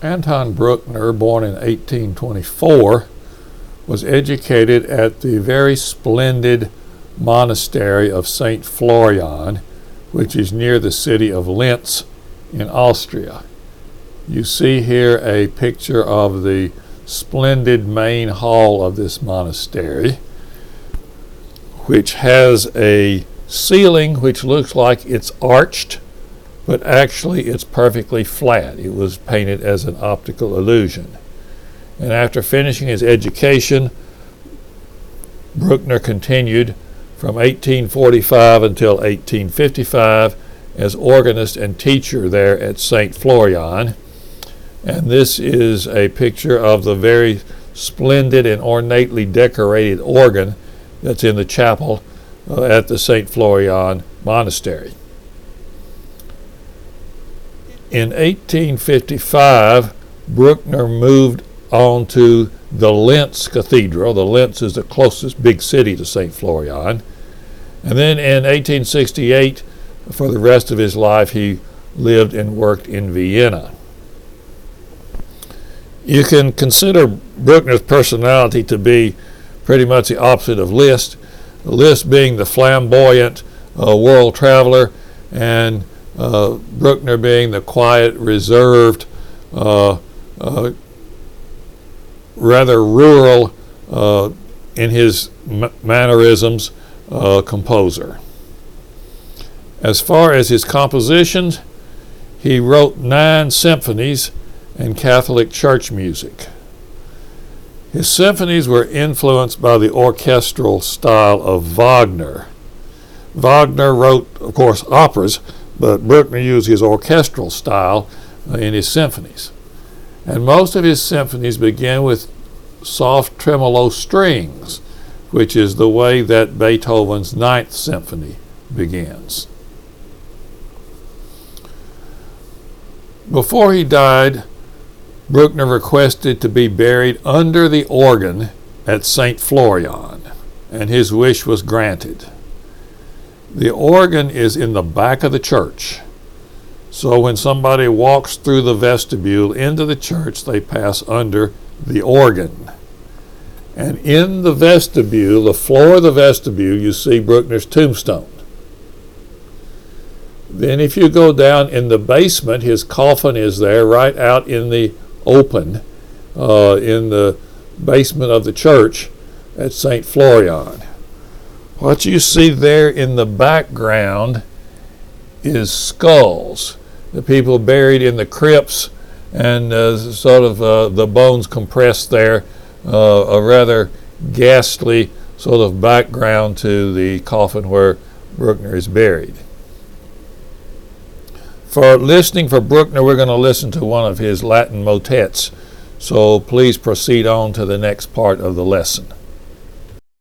Anton Bruckner, born in 1824, was educated at the very splendid monastery of St. Florian, which is near the city of Linz in Austria. You see here a picture of the splendid main hall of this monastery, which has a ceiling which looks like it's arched, but actually it's perfectly flat. It was painted as an optical illusion. And after finishing his education, Bruckner continued from 1845 until 1855 as organist and teacher there at St. Florian. And this is a picture of the very splendid and ornately decorated organ that's in the chapel at the St. Florian Monastery. In 1855, Bruckner moved on to the Linz Cathedral. The Linz is the closest big city to St. Florian. And then in 1868, for the rest of his life, he lived and worked in Vienna. You can consider Bruckner's personality to be pretty much the opposite of Liszt. Liszt being the flamboyant world traveler, and Bruckner being the quiet, reserved, rather rural in his mannerisms composer. As far as his compositions, he wrote 9 symphonies and Catholic church music. His symphonies were influenced by the orchestral style of Wagner. Wagner wrote, of course, operas, but Bruckner used his orchestral style in his symphonies. And most of his symphonies begin with soft tremolo strings, which is the way that Beethoven's 9th Symphony begins. Before he died, Bruckner requested to be buried under the organ at St. Florian, and his wish was granted. The organ is in the back of the church, so when somebody walks through the vestibule into the church, they pass under the organ. And in the vestibule, the floor of the vestibule, you see Bruckner's tombstone. Then if you go down in the basement, his coffin is there right out in the open in the basement of the church at St. Florian. What you see there in the background is skulls. The people buried in the crypts, and sort of the bones compressed there, a rather ghastly sort of background to the coffin where Bruckner is buried. For listening for Bruckner, we're going to listen to one of his Latin motets, so please proceed on to the next part of the lesson.